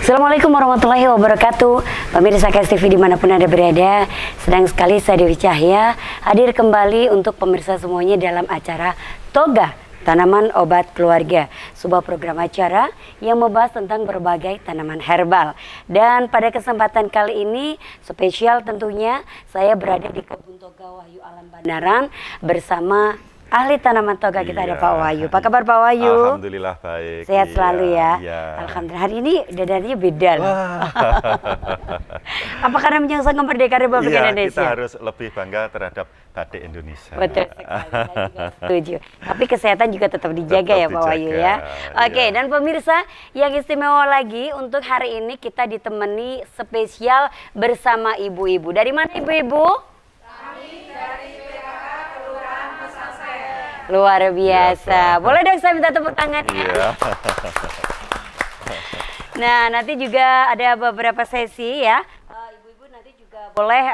Assalamualaikum warahmatullahi wabarakatuh. Pemirsa KS TV dimanapun Anda berada, senang sekali saya Dewi Cahya hadir kembali untuk pemirsa semuanya dalam acara Toga Tanaman Obat Keluarga, sebuah program acara yang membahas tentang berbagai tanaman herbal. Dan pada kesempatan kali ini spesial tentunya saya berada di Kebun Toga Wahyu Alam Banaran bersama ahli tanaman toga kita. Ada Pak Wahyu. Apa kabar Pak Wahyu? Alhamdulillah baik. Sehat selalu ya. Iya. Alhamdulillah. Hari ini dadanya beda loh. Apa karena menyongsong kemerdekaan Republik Indonesia? Kita harus lebih bangga terhadap batik Indonesia. Betul sekali. Saya juga setuju. Tapi kesehatan juga tetap dijaga ya Pak Wahyu ya. Oke, dan pemirsa yang istimewa lagi untuk hari ini kita ditemani spesial bersama ibu-ibu. Dari mana ibu-ibu? Kami dari luar biasa. Boleh dong saya minta tepuk tangannya? Iya. Nah, nanti juga ada beberapa sesi ya. Ibu-ibu nanti juga boleh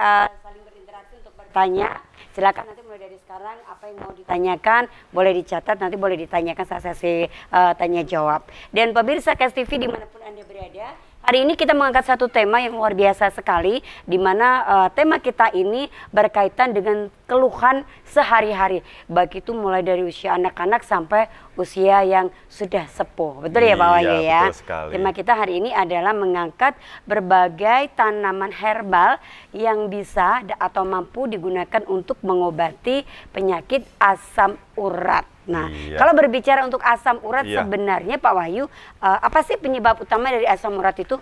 saling berinteraksi untuk bertanya. Silakan nanti mulai dari sekarang apa yang mau ditanyakan boleh dicatat, nanti boleh ditanyakan saat sesi tanya jawab. Dan pemirsa KS TV dimanapun Anda berada, hari ini kita mengangkat satu tema yang luar biasa sekali, di mana tema kita ini berkaitan dengan keluhan sehari-hari, baik itu mulai dari usia anak-anak sampai usia yang sudah sepuh. Betul ya Pak Wahyu ya? Betul sekali. Tema kita hari ini adalah mengangkat berbagai tanaman herbal yang bisa atau mampu digunakan untuk mengobati penyakit asam urat. Nah, kalau berbicara untuk asam urat sebenarnya Pak Wahyu, apa sih penyebab utama dari asam urat itu?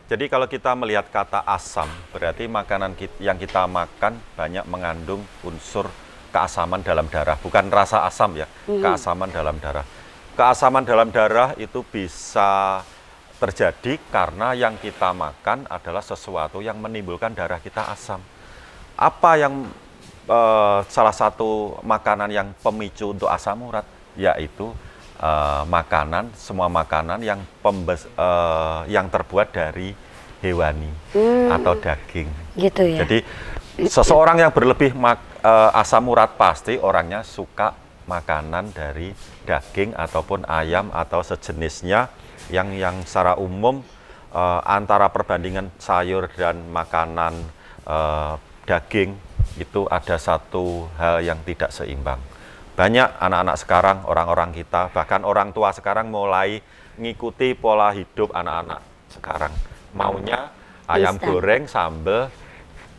Jadi kalau kita melihat kata asam, berarti makanan yang kita makan banyak mengandung unsur keasaman dalam darah. Bukan rasa asam ya, keasaman dalam darah. Keasaman dalam darah itu bisa terjadi karena yang kita makan adalah sesuatu yang menimbulkan darah kita asam. Apa yang salah satu makanan yang pemicu untuk asam urat, yaitu semua makanan yang terbuat dari hewani atau daging. Gitu ya. Jadi seseorang yang berlebih asam urat pasti orangnya suka makanan dari daging ataupun ayam atau sejenisnya yang secara umum antara perbandingan sayur dan makanan daging itu ada satu hal yang tidak seimbang. Banyak anak-anak sekarang, orang-orang kita, bahkan orang tua sekarang mulai mengikuti pola hidup anak-anak sekarang. Maunya ayam goreng, sambal,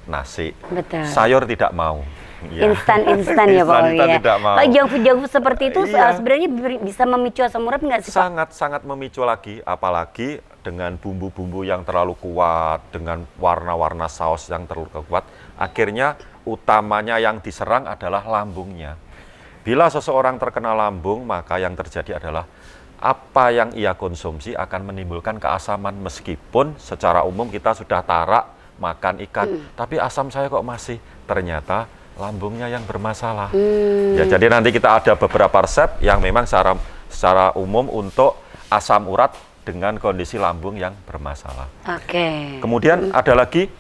nasi. Betul. Sayur tidak mau. Instan ya Pak Wahyu ya. Junk food seperti itu sebenarnya bisa memicu asam urat nggak sih Pak? Sangat memicu lagi, apalagi dengan bumbu-bumbu yang terlalu kuat, dengan warna-warna saus yang terlalu kuat, akhirnya utamanya yang diserang adalah lambungnya. Bila seseorang terkena lambung, maka yang terjadi adalah apa yang ia konsumsi akan menimbulkan keasaman. Meskipun secara umum kita sudah tarak makan ikan, tapi asam saya kok masih, ternyata lambungnya yang bermasalah. Ya, jadi nanti kita ada beberapa resep yang memang secara umum untuk asam urat dengan kondisi lambung yang bermasalah. Kemudian ada lagi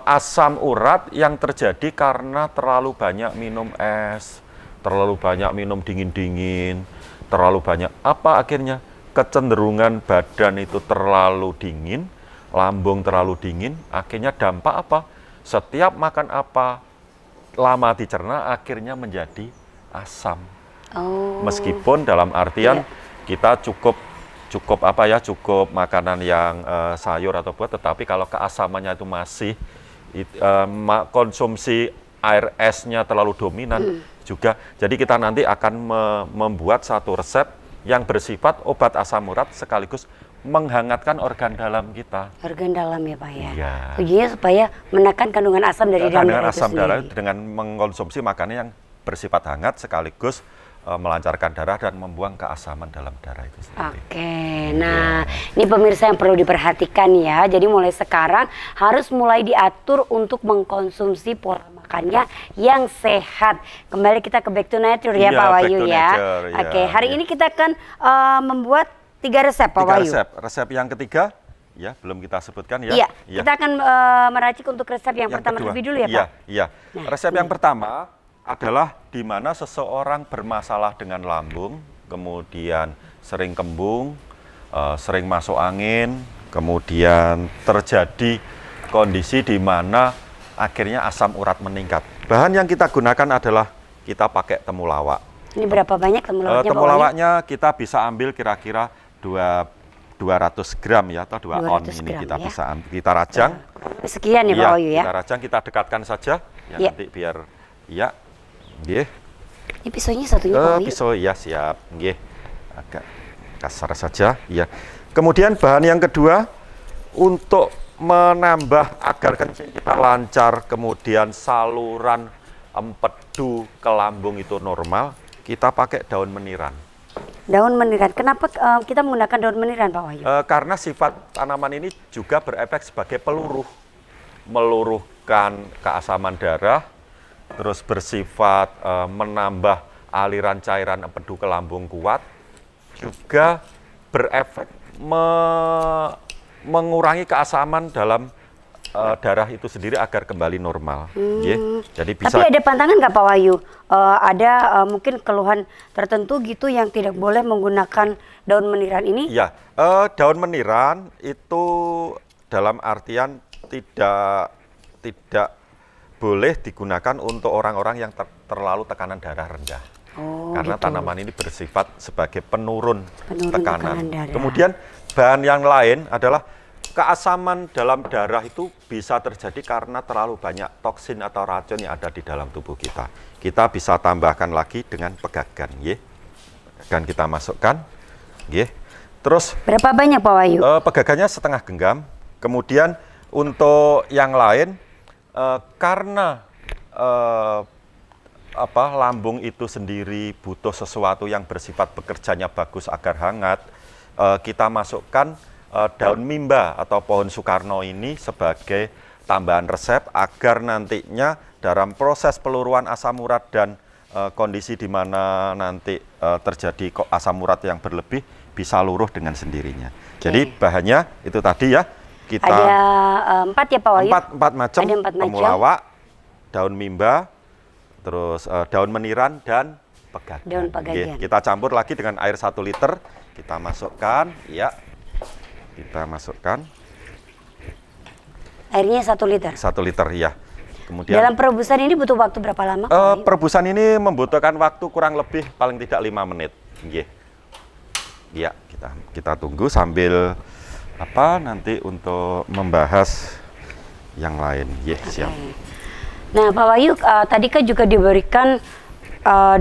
asam urat yang terjadi karena terlalu banyak minum es, terlalu banyak minum dingin-dingin, terlalu banyak akhirnya kecenderungan badan itu terlalu dingin, lambung terlalu dingin, akhirnya dampak apa? Setiap makan apa lama dicerna akhirnya menjadi asam. Meskipun dalam artian kita cukup makanan yang sayur atau buah, tetapi kalau keasamannya itu masih konsumsi air esnya terlalu dominan juga. Jadi kita nanti akan membuat satu resep yang bersifat obat asam urat sekaligus menghangatkan organ dalam kita. Organ dalam ya Pak ya? Iya. Tujuannya supaya menekan kandungan asam dari dalam darah itu sendiri. Dengan mengkonsumsi makanan yang bersifat hangat sekaligus melancarkan darah dan membuang keasaman dalam darah itu sendiri. Nah ini pemirsa yang perlu diperhatikan ya. Jadi mulai sekarang harus mulai diatur untuk mengkonsumsi pola makannya yang sehat. Kembali kita ke back to nature ya Pak Wahyu ya. Hari ini kita akan membuat 3 resep Pak Wahyu. Resep yang ketiga ya belum kita sebutkan ya. Kita akan meracik untuk resep yang pertama terlebih dulu ya Pak. Nah, resep yang pertama adalah di mana seseorang bermasalah dengan lambung, kemudian sering kembung, sering masuk angin, kemudian terjadi kondisi di mana akhirnya asam urat meningkat. Bahan yang kita gunakan adalah kita pakai temulawak. Ini berapa banyak temulawaknya? Temulawaknya kita bisa ambil kira-kira 200 gram ya, atau 2 on ini kita ya. bisa ambil. Kita rajang. Sekian ya Pak Wahyu ya? Kita rajang, kita dekatkan saja. Ya, nanti biar, ya. Nggih. Ini pisaunya satunya Pak Wahyu? Pisau, ya siap. Nggih. Agak kasar saja. Ya. Kemudian bahan yang kedua, untuk menambah agar kencing kita lancar, kemudian saluran empedu ke lambung itu normal, kita pakai daun meniran. Daun meniran. Kenapa kita menggunakan daun meniran Pak Wahyu? Karena sifat tanaman ini juga berefek sebagai peluruh, meluruhkan keasaman darah, terus bersifat menambah aliran cairan empedu ke lambung kuat, juga berefek mengurangi keasaman dalam darah itu sendiri agar kembali normal. Jadi bisa. Tapi ada pantangan nggak Pak Wahyu? Ada mungkin keluhan tertentu gitu yang tidak boleh menggunakan daun meniran ini? Ya, daun meniran itu dalam artian tidak boleh digunakan untuk orang-orang yang terlalu tekanan darah rendah. Karena gitu. Tanaman ini bersifat sebagai penurun tekanan darah. Kemudian bahan yang lain adalah keasaman dalam darah itu bisa terjadi karena terlalu banyak toksin atau racun yang ada di dalam tubuh kita. Kita bisa tambahkan lagi dengan pegagan, ya. Pegagan kita masukkan, ya. Terus berapa banyak Pak Wahyu? Pegagannya setengah genggam. Kemudian untuk yang lain, karena lambung itu sendiri butuh sesuatu yang bersifat bekerjanya bagus agar hangat, kita masukkan daun mimba atau pohon Sukarno ini sebagai tambahan resep agar nantinya dalam proses peluruan asam urat dan kondisi di mana nanti terjadi asam urat yang berlebih bisa luruh dengan sendirinya. Jadi bahannya itu tadi ya, kita ada 4 ya Pak Wahyu? 4 macam, temulawak, daun mimba, terus daun meniran dan pegagan. Daun pegagan. Kita campur lagi dengan air 1 liter, kita masukkan, ya. Kita masukkan. Airnya 1 liter? 1 liter, ya. Kemudian dalam perebusan ini butuh waktu berapa lama? Perebusan ini membutuhkan waktu kurang lebih paling tidak 5 menit. Ya, kita tunggu sambil nanti untuk membahas yang lain. Siap. Nah, Pak Wahyu tadi kan juga diberikan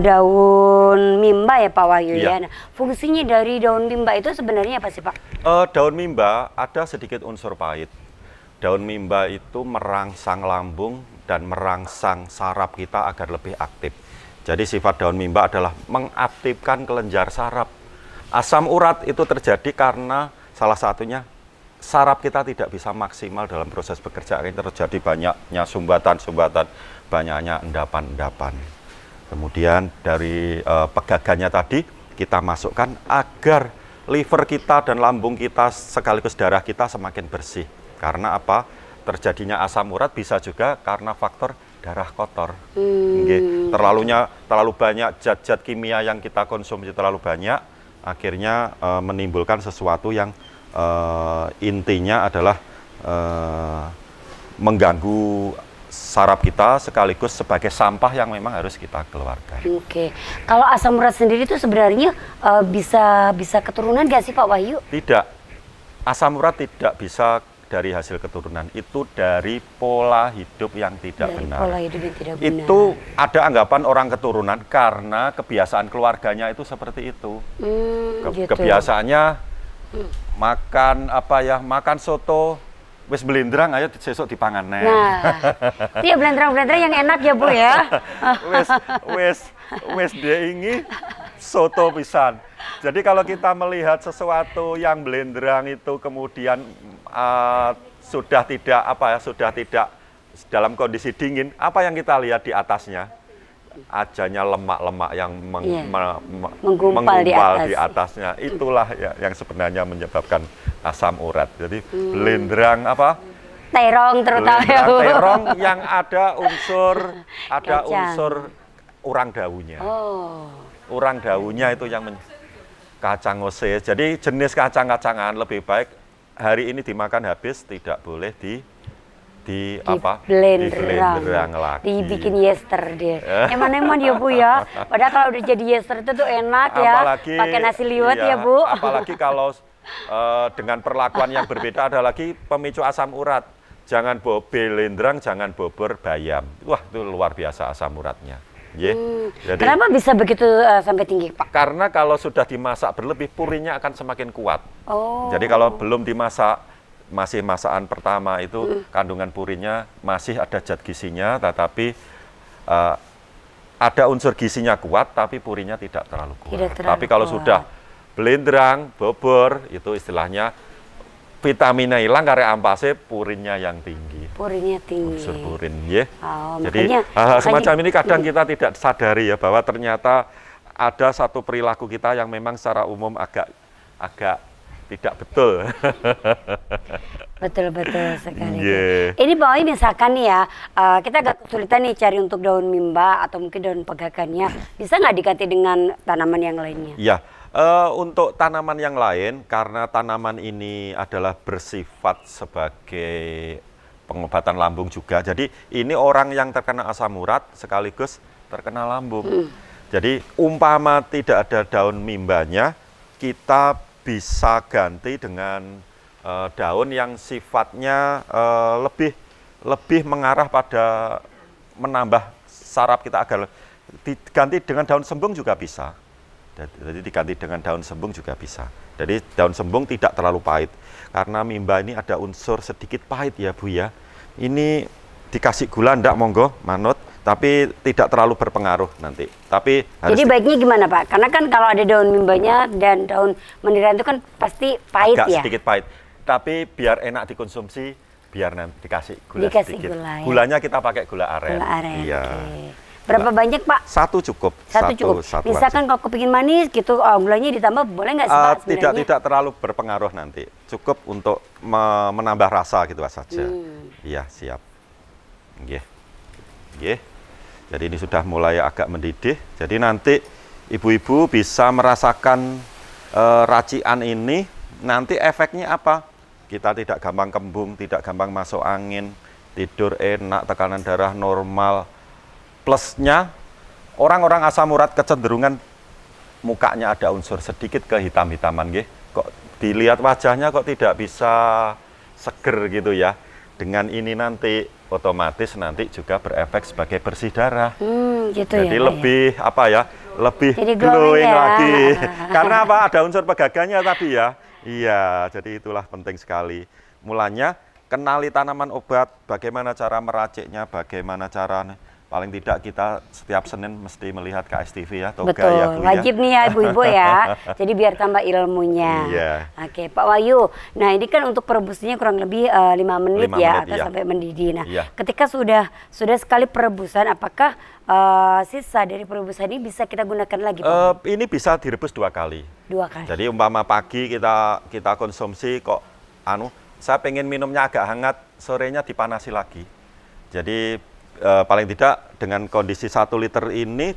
daun mimba ya Pak Wahyu ya. Nah, fungsinya dari daun mimba itu sebenarnya apa sih Pak? Daun mimba ada sedikit unsur pahit. Daun mimba itu merangsang lambung dan merangsang saraf kita agar lebih aktif. Jadi sifat daun mimba adalah mengaktifkan kelenjar saraf. Asam urat itu terjadi karena salah satunya saraf kita tidak bisa maksimal dalam proses bekerja. Terjadi banyaknya sumbatan-sumbatan, banyaknya endapan-endapan. Kemudian dari pegagannya tadi kita masukkan agar liver kita dan lambung kita sekaligus darah kita semakin bersih. Karena apa? Terjadinya asam urat bisa juga karena faktor darah kotor. Terlalu banyak zat-zat kimia yang kita konsumsi terlalu banyak, akhirnya menimbulkan sesuatu yang intinya adalah mengganggu saraf kita sekaligus sebagai sampah yang memang harus kita keluarkan. Kalau asam urat sendiri itu sebenarnya bisa keturunan nggak sih Pak Wahyu? Tidak, asam urat tidak bisa dari hasil keturunan, itu dari pola hidup yang tidak benar. Pola hidup yang tidak benar. Itu ada anggapan orang keturunan karena kebiasaan keluarganya itu seperti itu. Gitu. Kebiasaannya makan soto wis belendrang ayo sesuk dipangan. Nah, iya belendrang-belendrang yang enak ya Bu ya. wis diingi soto pisan. Jadi kalau kita melihat sesuatu yang belendrang itu kemudian sudah tidak dalam kondisi dingin, apa yang kita lihat di atasnya? Ajanya lemak-lemak yang menggumpal di atasnya. Itulah yang sebenarnya menyebabkan asam urat. Jadi belendrang terong terutama terong yang ada unsur urang daunnya. Urang daunnya itu yang kacang ose. Jadi jenis kacang-kacangan lebih baik hari ini dimakan habis, tidak boleh di blenderang lagi. Dibikin yester deh. Emang ya Bu ya. Padahal kalau udah jadi yester itu tuh enak ya. Apalagi, pakai nasi liwet iya, ya Bu. Apalagi kalau dengan perlakuan yang berbeda, ada lagi pemicu asam urat. Jangan blenderang, jangan bobor bayam. Wah, itu luar biasa asam uratnya. Jadi, kenapa bisa begitu sampai tinggi Pak? Karena kalau sudah dimasak berlebih, purinnya akan semakin kuat. Jadi kalau belum dimasak, masih masakan pertama itu kandungan purinnya masih ada zat gizinya, tetapi ada unsur gizinya kuat, tapi purinnya tidak terlalu kuat. Tapi kalau sudah blenderang, bobor, itu istilahnya vitaminnya hilang karena ampase, purinnya yang tinggi. Purinnya tinggi. Unsur purin, ya. Jadi makanya, semacam ini kadang kita tidak sadari ya, bahwa ternyata ada satu perilaku kita yang memang secara umum agak tidak betul. Betul sekali. Ini Pak Wayu misalkan nih ya, kita agak kesulitan nih cari untuk daun mimba atau mungkin daun pegagannya, bisa nggak diganti dengan tanaman yang lainnya? Iya. Untuk tanaman yang lain, karena tanaman ini adalah bersifat sebagai pengobatan lambung juga. Jadi ini orang yang terkena asam urat sekaligus terkena lambung. Jadi umpama tidak ada daun mimbanya, kita bisa ganti dengan daun yang sifatnya lebih mengarah pada menambah saraf kita agar diganti dengan daun sembung juga bisa. Jadi diganti dengan daun sembung juga bisa. Jadi daun sembung tidak terlalu pahit. Karena mimba ini ada unsur sedikit pahit ya Bu ya. Ini dikasih gula enggak monggo manut, tapi tidak terlalu berpengaruh nanti. Tapi jadi baiknya gimana Pak? Karena kan kalau ada daun mimbanya dan daun meniran itu kan pasti pahit agak ya? Sedikit pahit. Tapi biar enak dikonsumsi, biar nanti dikasih gula sedikit. Gula, ya? Gulanya kita pakai gula aren. Gula aren, iya. Berapa banyak Pak? Satu cukup. Satu cukup. Misalkan kalau kepingin manis gitu, gulanya ditambah boleh nggak sih Pak sebenarnya? Tidak terlalu berpengaruh nanti. Cukup untuk menambah rasa gitu saja. Iya, siap. Nggih. Jadi ini sudah mulai agak mendidih. Jadi nanti ibu-ibu bisa merasakan racikan ini. Nanti efeknya apa? Kita tidak gampang kembung, tidak gampang masuk angin, tidur enak, tekanan darah normal. Plusnya, orang-orang asam urat kecenderungan mukanya ada unsur sedikit kehitam-hitaman, nggih. Kok dilihat wajahnya kok tidak bisa seger gitu ya. Dengan ini nanti otomatis nanti juga berefek sebagai bersih darah. Gitu. Jadi ya, lebih ya? apa ya? Lebih glowing ya? Lagi. Karena apa? Ada unsur pegagannya tadi ya. Iya, jadi itulah penting sekali. Mulanya kenali tanaman obat, bagaimana cara meraciknya, bagaimana cara. Paling tidak kita setiap Senin mesti melihat KSTV ya, Toga. Betul, ya Bu, wajib nih ya ibu-ibu ya. Jadi biar tambah ilmunya. Iya. Oke, Pak Wayu. Nah ini kan untuk perebusnya kurang lebih 5 menit ya, atau sampai mendidih. Nah, ketika sudah sekali perebusan, apakah sisa dari perebusan ini bisa kita gunakan lagi Pak? Ini bisa direbus 2 kali. 2 kali. Jadi umpama pagi kita konsumsi kok, saya pengen minumnya agak hangat, sorenya dipanasi lagi. Jadi paling tidak dengan kondisi 1 liter ini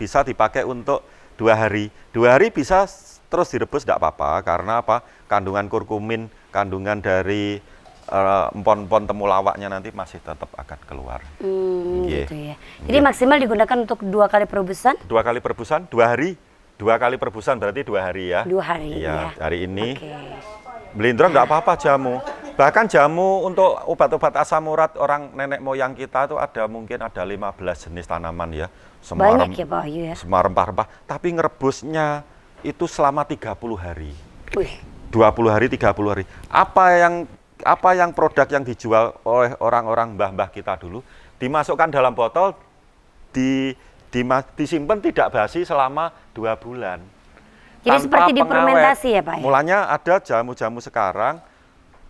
bisa dipakai untuk 2 hari. 2 hari bisa terus direbus tidak apa-apa, karena apa? Kandungan kurkumin, kandungan dari empon-empon temulawaknya nanti masih tetap akan keluar. Gitu ya. Jadi maksimal digunakan untuk 2 kali perebusan? 2 kali perebusan, 2 hari. 2 kali perebusan berarti 2 hari ya. 2 hari ya. Hari ini. Blenderang nggak apa-apa jamu. Bahkan jamu untuk obat-obat asam urat orang nenek moyang kita itu mungkin ada 15 jenis tanaman ya. Banyak ya Pak Wayu ya. Semua rempah-rempah. Tapi ngerebusnya itu selama 30 hari. 20 hari, 30 hari. Apa yang produk yang dijual oleh orang-orang mbah-mbah kita dulu, dimasukkan dalam botol, disimpan tidak basi selama 2 bulan. Jadi seperti difermentasi ya Pak? Mulanya ada jamu-jamu sekarang,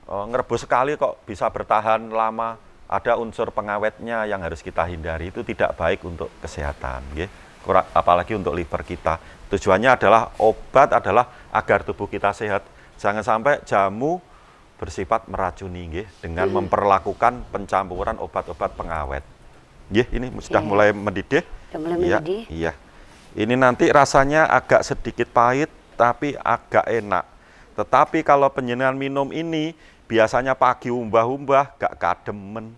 ngerebus sekali kok bisa bertahan lama. Ada unsur pengawetnya yang harus kita hindari, itu tidak baik untuk kesehatan. Apalagi untuk liver kita. Tujuannya adalah obat adalah agar tubuh kita sehat. Jangan sampai jamu bersifat meracuni dengan memperlakukan pencampuran obat-obat pengawet. Ini sudah mulai mendidih. Sudah mulai mendidih. Iya. Ini nanti rasanya agak sedikit pahit, tapi agak enak. Tetapi kalau penjenengan minum ini biasanya pagi umbah-umbah gak kademen.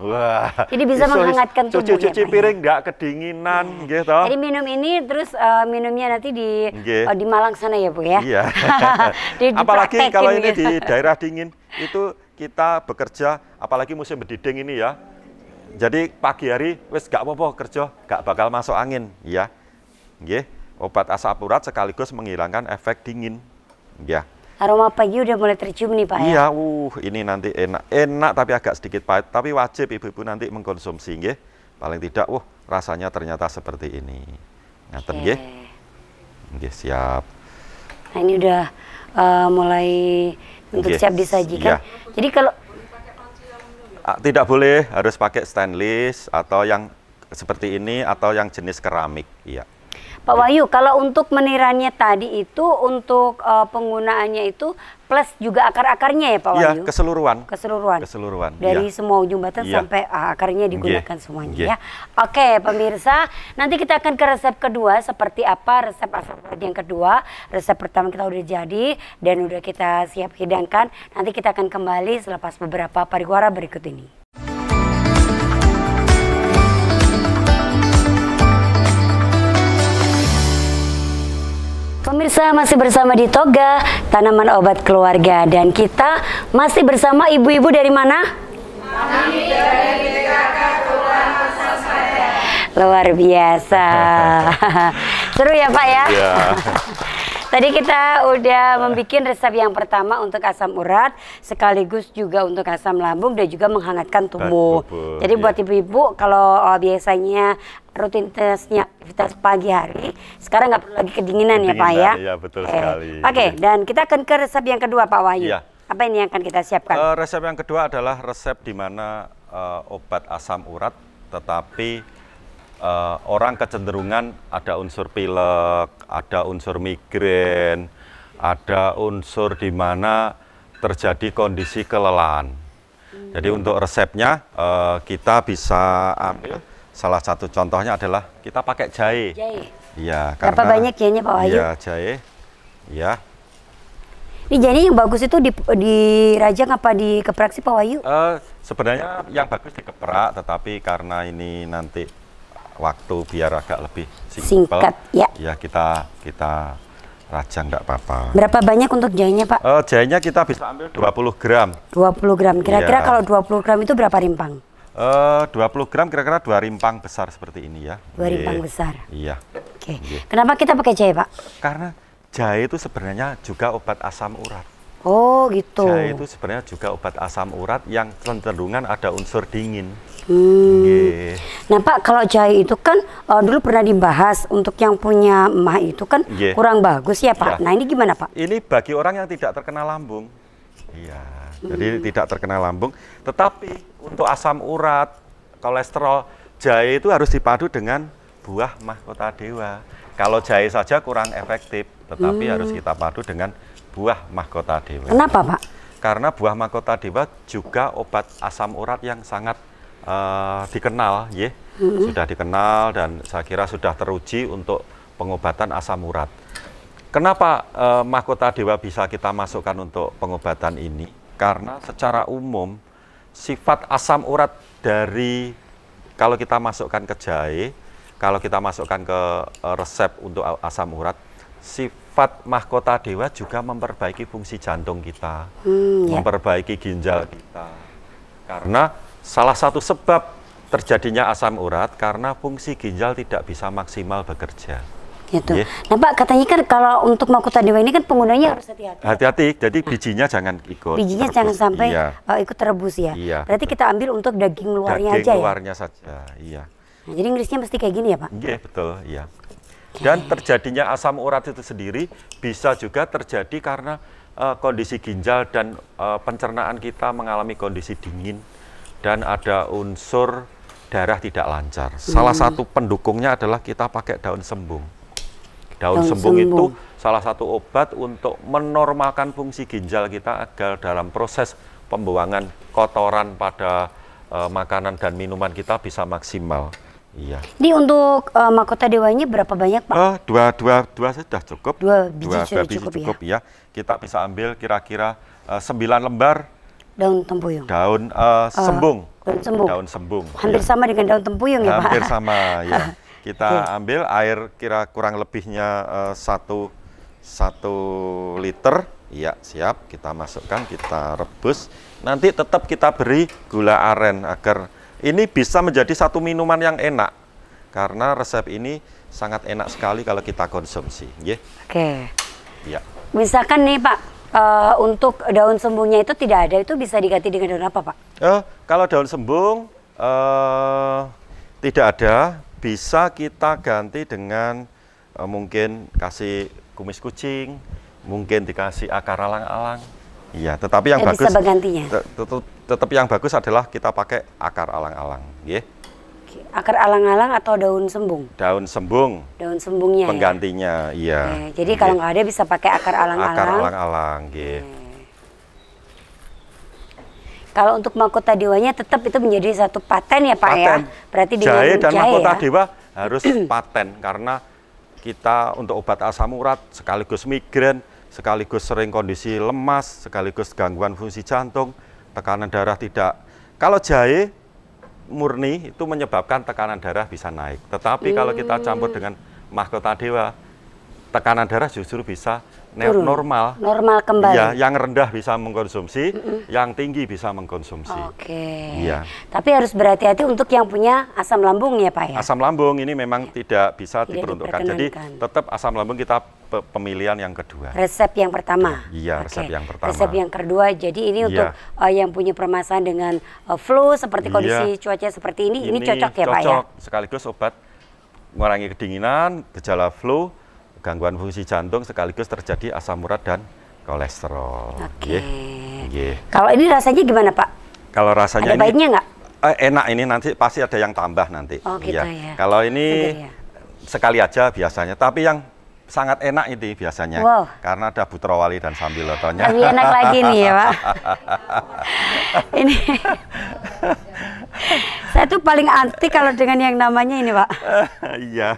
Wah. Jadi bisa menghangatkan tubuh cuci piring nggak kedinginan, gitu. Jadi minum ini terus minumnya nanti di Malang sana ya Bu ya. Iya. Apalagi kalau ini di daerah dingin itu kita bekerja, apalagi musim berdiding ini ya. Jadi pagi hari wis gak apa-apa kerja, gak bakal masuk angin, ya. Nggih. Obat asam urat sekaligus menghilangkan efek dingin, ya. Aroma pagi udah mulai tercium nih Pak ya? Iya, ini nanti enak tapi agak sedikit pahit. Tapi wajib ibu-ibu nanti mengkonsumsi, nggih. Paling tidak, rasanya ternyata seperti ini. Ngaten, nggih. Nggih, siap. Nah ini udah mulai untuk siap disajikan. Iya. Jadi kalau tidak boleh harus pakai stainless atau yang seperti ini atau yang jenis keramik, iya. Pak Wahyu, kalau untuk menirannya tadi itu untuk penggunaannya itu plus juga akar-akarnya ya Pak Wahyu? Iya, keseluruhan. Keseluruhan. Dari semua ujung batang sampai akarnya digunakan semuanya ya. Oke, pemirsa, nanti kita akan ke resep kedua seperti apa resep asam urat yang kedua. Resep pertama kita udah jadi dan udah kita siap hidangkan. Nanti kita akan kembali selepas beberapa pariwara berikut ini. Pemirsa, masih bersama di Toga, tanaman obat keluarga, dan kita masih bersama ibu-ibu dari mana? Kami dari PKK Kelurahan Pasar Sade. Luar biasa. Seru ya Pak ya? Iya. Tadi kita udah membuat resep yang pertama untuk asam urat, sekaligus juga untuk asam lambung dan juga menghangatkan tubuh. Jadi buat ibu-ibu kalau biasanya rutinitasnya aktivitas pagi hari, sekarang nggak perlu lagi kedinginan ya Pak ya? Iya, betul sekali. Oke, dan kita akan ke resep yang kedua Pak Wahyu. Iya. Apa ini yang akan kita siapkan? Resep yang kedua adalah resep di mana obat asam urat, tetapi orang kecenderungan ada unsur pilek, ada unsur migrain, ada unsur di mana terjadi kondisi kelelahan. Jadi untuk resepnya kita bisa ambil salah satu contohnya adalah kita pakai jahe. Jahe. Iya. Berapa banyak jahenya Pak Wahyu? Iya, jahe. Iya. Ini jahe yang bagus itu dirajang apa dikeprak sih Pak Wahyu? Sebenarnya yang bagus dikeprak, tetapi karena ini nanti waktu biar agak lebih singkat ya. Ya kita rajang nggak apa-apa. Berapa banyak untuk jahenya Pak? Jahenya kita bisa ambil 20 gram. 20 gram. Kira-kira kalau 20 gram itu berapa rimpang? 20 gram kira-kira 2 rimpang besar seperti ini ya. 2 rimpang besar. Iya. Oke. Kenapa kita pakai jahe Pak? Karena jahe itu sebenarnya juga obat asam urat. Oh gitu. Jahe itu sebenarnya juga obat asam urat yang cenderungan ada unsur dingin. Nah Pak, kalau jahe itu kan dulu pernah dibahas untuk yang punya emah itu kan kurang bagus ya Pak. Nah ini gimana Pak? Ini bagi orang yang tidak terkena lambung. Iya, jadi tidak terkena lambung. Tetapi untuk asam urat, kolesterol, jahe itu harus dipadu dengan buah mahkota dewa. Kalau jahe saja kurang efektif, tetapi harus kita padu dengan buah mahkota dewa. Kenapa Pak? Karena buah mahkota dewa juga obat asam urat yang sangat dikenal, sudah dikenal dan saya kira sudah teruji untuk pengobatan asam urat. Kenapa mahkota dewa bisa kita masukkan untuk pengobatan ini? Karena secara umum sifat asam urat dari kalau kita masukkan ke jahe, kalau kita masukkan ke resep untuk asam urat, sifat mahkota dewa juga memperbaiki fungsi jantung kita, memperbaiki ginjal kita. Karena salah satu sebab terjadinya asam urat karena fungsi ginjal tidak bisa maksimal bekerja. Gitu. Nah Pak, katanya kan kalau untuk mahkota dewa ini kan penggunanya harus hati-hati. Hati-hati, jadi bijinya jangan ikut. Bijinya terebus. Jangan sampai ikut terebus ya. Iya. Berarti kita ambil untuk daging luarnya aja ya. Daging luarnya saja, iya. Nah, jadi Inggrisnya mesti kayak gini ya Pak? Iya betul, iya. Dan terjadinya asam urat itu sendiri bisa juga terjadi karena kondisi ginjal dan pencernaan kita mengalami kondisi dingin. Dan ada unsur darah tidak lancar. Salah satu pendukungnya adalah kita pakai daun sembung. Daun sembung itu salah satu obat untuk menormalkan fungsi ginjal kita agar dalam proses pembuangan kotoran pada makanan dan minuman kita bisa maksimal. Iya. Ini untuk mahkota dewanya berapa banyak, Pak? Dua sudah cukup. Dua biji sudah cukup ya. Kita bisa ambil kira-kira 9 lembar daun tempuyung. Daun sembung. Daun sembung. Daun sembung. Hampir sama dengan daun tempuyung ya, Pak? Hampir sama, ya. Kita ambil air kurang lebihnya 1 liter. Ya, siap. Kita masukkan, kita rebus. Nanti tetap kita beri gula aren agar ini bisa menjadi satu minuman yang enak, karena resep ini sangat enak sekali kalau kita konsumsi. Oke. Ya. Misalkan nih Pak, untuk daun sembungnya itu tidak ada, itu bisa diganti dengan daun apa Pak? Kalau daun sembung tidak ada, bisa kita ganti dengan mungkin kasih kumis kucing, mungkin dikasih akar alang-alang. Iya, tetapi yang bagus tetap yang bagus adalah kita pakai akar alang-alang, Akar alang-alang atau daun sembung? Daun sembung. Daun sembungnya. Penggantinya, iya. Jadi kalau nggak ada bisa pakai akar alang-alang. Akar alang-alang, Kalau untuk mahkota dewanya tetap itu menjadi satu paten ya Pak ya. Berarti dengan jahe dan mahkota dewa harus paten, karena kita untuk obat asam urat sekaligus migrain, sekaligus sering kondisi lemas, sekaligus gangguan fungsi jantung, tekanan darah tidak. Kalau jahe murni itu menyebabkan tekanan darah bisa naik. Tetapi kalau kita campur dengan mahkota dewa, tekanan darah justru bisa normal. Normal kembali. Iya, yang rendah bisa mengkonsumsi, yang tinggi bisa mengkonsumsi. Oke. Iya. Tapi harus berhati-hati untuk yang punya asam lambung ya Pak ya. Asam lambung ini memang tidak bisa diperuntukkan. Jadi tetap asam lambung kita pemilihan yang kedua. Resep yang pertama. Iya, resep yang pertama. Resep yang kedua. Jadi ini untuk yang punya permasalahan dengan flu seperti kondisi cuaca seperti ini cocok ya Pak ya. Cocok, sekaligus obat mengurangi kedinginan, gejala flu, gangguan fungsi jantung, sekaligus terjadi asam urat dan kolesterol. Oke. Kalau ini rasanya gimana Pak? Kalau rasanya ada baiknya nggak? Enak, ini nanti pasti ada yang tambah nanti. Oh gitu ya. Kalau ini sekali aja biasanya, tapi yang sangat enak ini biasanya, karena ada Butrawali dan Sambilotonya. Lebih enak lagi nih ya Pak. Ini saya tuh paling anti kalau dengan yang namanya ini Pak. Iya.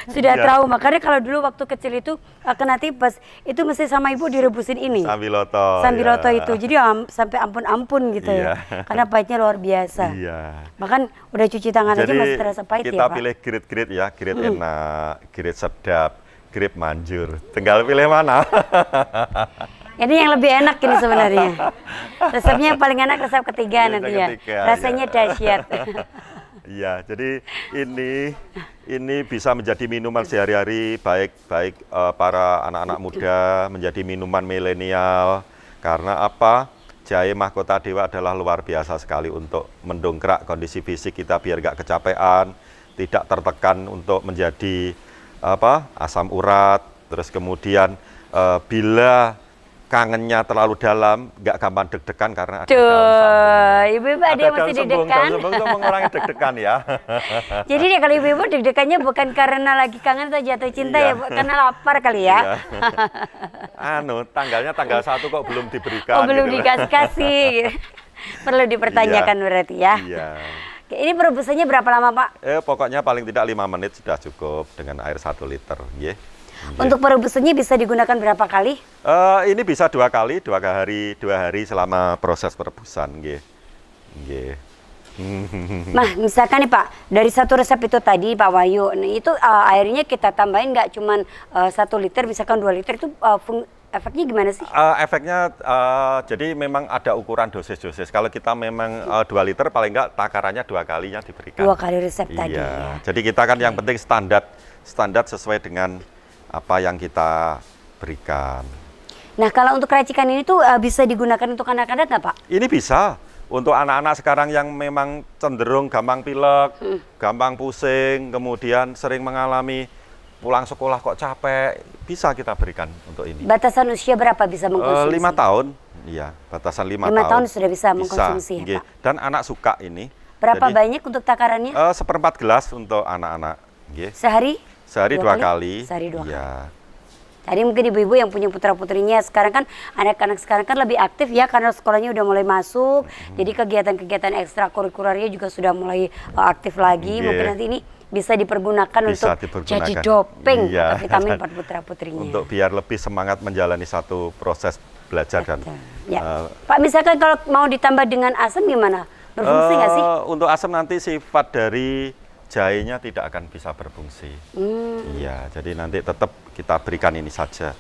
Sudah trauma, karena kalau dulu waktu kecil itu kena tipes, itu mesti sama ibu direbusin ini. Sambiloto itu, jadi sampai ampun-ampun gitu ya. Karena pahitnya luar biasa. Iya. Bahkan udah cuci tangan aja masih terasa pahit ya Pak. Kita pilih grade-grade ya, grade enak, grade sedap, grade manjur. Tinggal pilih mana. Ini yang lebih enak ini sebenarnya. Resepnya yang paling enak resep ketiga nanti ya. Rasanya dahsyat. Iya, jadi ini bisa menjadi minuman sehari-hari, baik para anak-anak muda, menjadi minuman milenial. Karena apa? Jahe mahkota dewa adalah luar biasa sekali untuk mendongkrak kondisi fisik kita biar nggak kecapean, tidak tertekan untuk menjadi asam urat. Terus kemudian bila kangennya terlalu dalam, nggak gampang deg-degan karena ada daun sambung. Ibu-ibu ada yang masih deg-degan. Daun sembung itu mengurangi deg-degan ya. Jadi deh kalau ibu-ibu deg-degannya bukan karena lagi kangen atau jatuh cinta ya, karena lapar kali ya. Tanggalnya tanggal 1 kok belum diberikan. Belum dikasih-kasih. Perlu dipertanyakan berarti ya. Iya. Ini perebusannya berapa lama Pak? Pokoknya paling tidak 5 menit sudah cukup dengan air 1 liter. Untuk perebusannya bisa digunakan berapa kali? Ini bisa 2 kali, 2 hari selama proses perebusan. Nah, misalkan nih Pak, dari satu resep itu tadi Pak Wahyu, itu airnya kita tambahin nggak cuman 1 liter, misalkan 2 liter, itu efeknya gimana sih? Efeknya, jadi memang ada ukuran dosis. Kalau kita memang 2 liter, paling nggak takarannya 2 kalinya diberikan. 2 kali resep tadi ya. Jadi kita kan yang penting standar sesuai dengan apa yang kita berikan. Nah, kalau untuk racikan ini tuh bisa digunakan untuk anak-anak nggak Pak? Ini bisa. Untuk anak-anak sekarang yang memang cenderung gampang pilek, gampang pusing, kemudian sering mengalami pulang sekolah kok capek, bisa kita berikan untuk ini. Batasan usia berapa bisa mengkonsumsi? 5 tahun. Iya, batasan 5 tahun. 5 tahun sudah bisa mengkonsumsi ya Pak? Dan anak suka ini. Berapa banyak untuk takarannya? 1/4 gelas untuk anak-anak. Sehari? Sehari 2 kali. Sehari 2 kali. Iya. Tadi mungkin ibu-ibu yang punya putra-putrinya sekarang kan anak-anak sekarang kan lebih aktif ya karena sekolahnya udah mulai masuk. Jadi kegiatan-kegiatan ekstrakurikulernya juga sudah mulai aktif lagi. Mungkin nanti ini bisa dipergunakan untuk jadi doping atau vitamin buat putra-putrinya. Untuk biar lebih semangat menjalani satu proses belajar. Dan Pak, misalkan kalau mau ditambah dengan asam gimana? Berfungsi nggak sih? Untuk asam nanti sifat dari jahenya tidak akan bisa berfungsi. Iya, jadi nanti tetap kita berikan ini saja.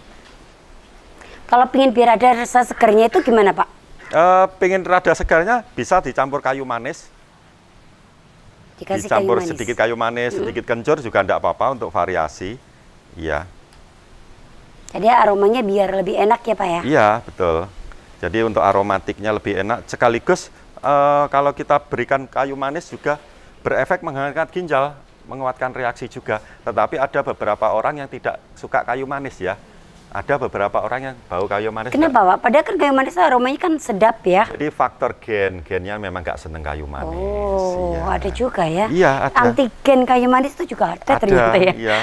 Kalau pingin biar ada rasa segernya itu gimana, Pak? Pengen rada segarnya bisa dicampur kayu manis. Dicampur kayu manis. Sedikit kayu manis, sedikit kencur juga enggak apa-apa untuk variasi. Iya. Jadi aromanya biar lebih enak ya, Pak ya? Iya, betul. Jadi untuk aromatiknya lebih enak. Sekaligus kalau kita berikan kayu manis juga berefek menghangatkan ginjal, menguatkan reaksi juga. Tetapi ada beberapa orang yang tidak suka kayu manis ya. Ada beberapa orang yang bau kayu manis. Kenapa, Pak? Padahal kan kayu manis aromanya kan sedap ya. Jadi faktor gennya memang nggak seneng kayu manis. Oh, ya. Ada juga ya? Iya, ada. Anti-gen kayu manis itu juga ada ternyata ya? Iya,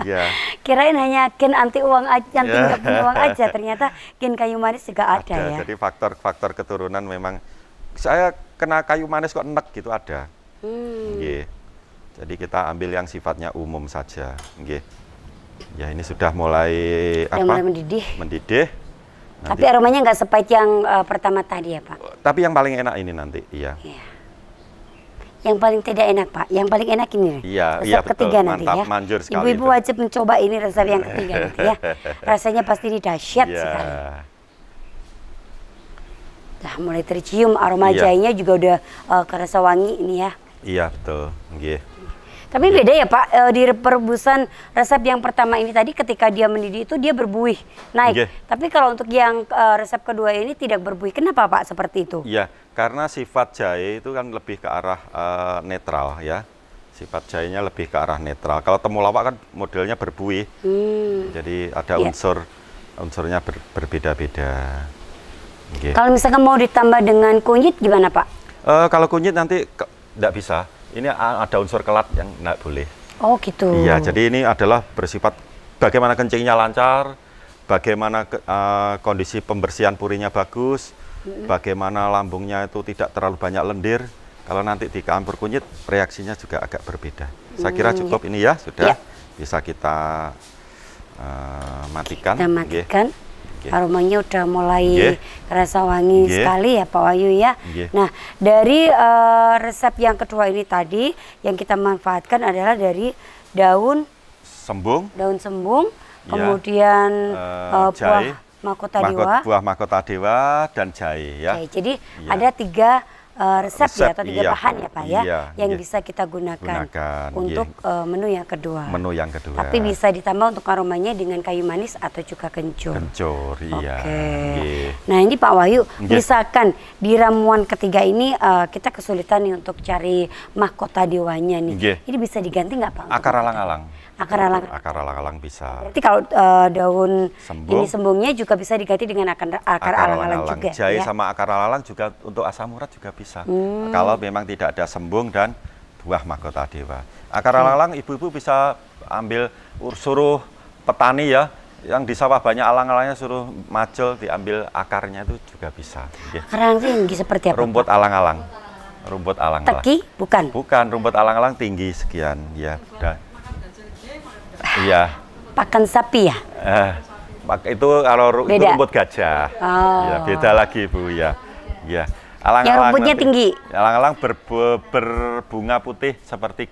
iya. Kirain hanya gen anti uang aja, anti nggak punya uang aja. Ternyata gen kayu manis juga ada ya? Jadi faktor keturunan memang, saya kena kayu manis kok enek gitu ada. Jadi kita ambil yang sifatnya umum saja. Ya ini sudah mulai mulai mendidih. Mendidih. Tapi aromanya nggak sepahit yang pertama tadi ya, Pak? Tapi yang paling enak ini nanti, iya. Yang paling tidak enak, Pak. Yang paling enak ini. Iya, resep ketiga betul. nanti Mantap, ya. manjur sekali. Ibu-ibu wajib mencoba ini resep yang ketiga nanti ya. Rasanya pasti ini dahsyat sekali. Nah, mulai tercium aroma jahenya juga udah kerasa wangi ini ya. Iya, betul. Tapi beda ya, Pak, di perebusan resep yang pertama ini tadi ketika dia mendidih itu dia berbuih naik. Tapi kalau untuk yang resep kedua ini tidak berbuih. Kenapa, Pak, seperti itu? Iya, karena sifat jahe itu kan lebih ke arah netral ya. Sifat jahenya lebih ke arah netral. Kalau temulawak kan modelnya berbuih. Jadi ada unsurnya berbeda-beda. Kalau misalkan mau ditambah dengan kunyit gimana, Pak? Kalau kunyit nanti tidak bisa. Ini ada unsur kelat yang tidak boleh. Oh gitu. Iya, jadi ini adalah bersifat bagaimana kencingnya lancar, bagaimana kondisi pembersihan purinya bagus, bagaimana lambungnya itu tidak terlalu banyak lendir. Kalau nanti dicampur kunyit, reaksinya juga agak berbeda. Saya kira cukup ini ya, sudah bisa kita matikan. Kita matikan. Aromanya udah mulai kerasa wangi sekali ya, Pak Wahyu ya. Nah, dari resep yang kedua ini tadi yang kita manfaatkan adalah dari daun sembung, kemudian buah mahkota dewa dan jahe ya. Jadi ada 3 resep ya atau 3 bahan ya, Pak ya, yang bisa kita gunakan untuk menu yang kedua. Tapi bisa ditambah untuk aromanya dengan kayu manis atau juga kencur. Iya. Nah ini Pak Wahyu, misalkan di ramuan ketiga ini kita kesulitan nih untuk cari mahkota dewanya nih. Ini bisa diganti nggak, Pak? Akar alang-alang. Akar alang-alang bisa. Berarti kalau daun ini sembungnya juga bisa diganti dengan akar alang-alang juga. Jahe sama akar alang-alang juga untuk asam urat juga bisa. Kalau memang tidak ada sembung dan buah mahkota dewa. Akar alang-alang ibu-ibu bisa ambil, suruh petani ya, yang di sawah banyak alang-alangnya suruh macul diambil akarnya itu juga bisa. Akarang tinggi seperti apa? Rumput alang-alang. Rumput alang-alang. Teki? Bukan. Bukan, rumput alang-alang tinggi sekian ya. Iya. Pakan sapi ya? Itu kalau itu rumput gajah. Ya, beda lagi Bu ya. Ya. Alang-alang yang rumputnya tinggi. Alang-alang berbunga putih seperti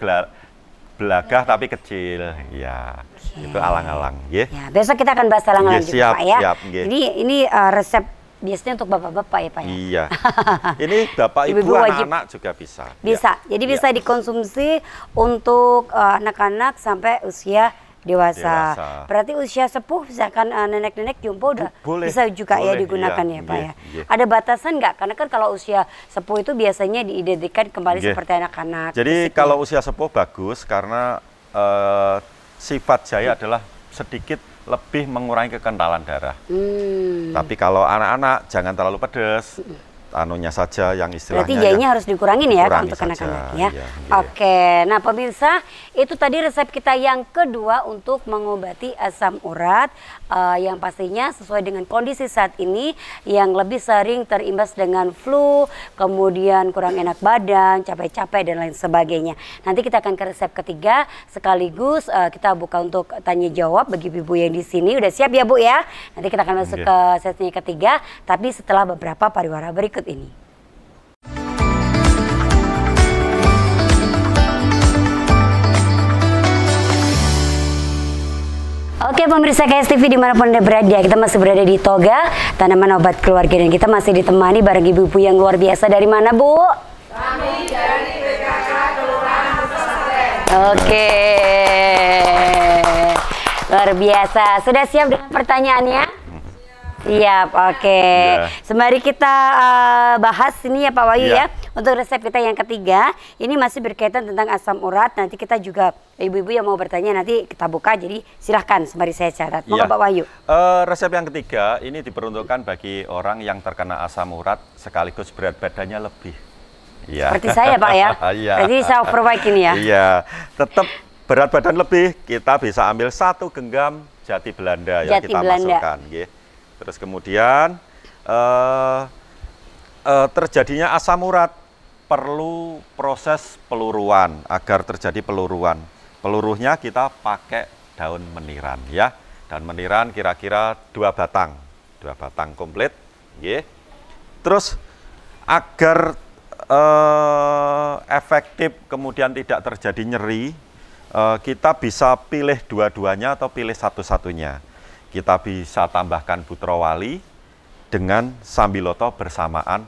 belagah tapi kecil. Ya. Itu alang-alang, ya. Besok kita akan bahas alang-alang juga, Pak ya. Siap, jadi ini resep biasanya untuk bapak-bapak ya, Pak ya. Iya. Ini bapak ibu anak-anak juga bisa. Bisa. Jadi bisa dikonsumsi untuk anak-anak sampai usia dewasa. Berarti usia sepuh misalkan nenek-nenek jompo udah bisa juga ya digunakan ya, Pak ya. Ada batasan nggak? Karena kan kalau usia sepuh itu biasanya diidentikan kembali seperti anak-anak. Jadi kalau usia sepuh bagus karena sifat jahe adalah sedikit lebih mengurangi kekentalan darah. Tapi kalau anak-anak jangan terlalu pedas. anunya saja yang istilahnya. Berarti jahenya harus dikurangin ya dikurangi untuk anak-anak ya. saja, iya. Oke, nah pemirsa itu tadi resep kita yang kedua untuk mengobati asam urat yang pastinya sesuai dengan kondisi saat ini yang lebih sering terimbas dengan flu, kemudian kurang enak badan, capek-capek dan lain sebagainya. Nanti kita akan ke resep ketiga sekaligus kita buka untuk tanya jawab bagi ibu yang di sini. Udah siap ya Bu ya? Nanti kita akan masuk ke sesi ketiga tapi setelah beberapa pariwara berikut ini. Oke pemirsa KSTV dimanapun Anda berada, kita masih berada di Toga, tanaman obat keluarga, dan kita masih ditemani bareng ibu-ibu yang luar biasa. Dari mana Bu? Kami dari PKK Kelurahan Pesantren. Oke, luar biasa. Sudah siap dengan pertanyaannya? Siap, oke. Sembari kita bahas ini ya Pak Wahyu ya. Untuk resep kita yang ketiga, ini masih berkaitan tentang asam urat. Nanti kita juga, ibu-ibu yang mau bertanya nanti kita buka. Jadi silahkan sembari saya catat. Monggo Pak Wahyu. Resep yang ketiga ini diperuntukkan bagi orang yang terkena asam urat sekaligus berat badannya lebih. Iya. Seperti saya Pak ya. Iya. Jadi saya overweight ini ya. Iya, tetap berat badan lebih, kita bisa ambil 1 genggam jati Belanda yang kita masukkan. Terus kemudian terjadinya asam urat perlu proses peluruan agar terjadi peluruan. Peluruhnya kita pakai daun meniran ya. Daun meniran kira-kira 2 batang komplit. Terus agar efektif kemudian tidak terjadi nyeri, kita bisa pilih dua-duanya atau pilih satu-satunya. Kita bisa tambahkan Butrawali dengan Sambiloto bersamaan.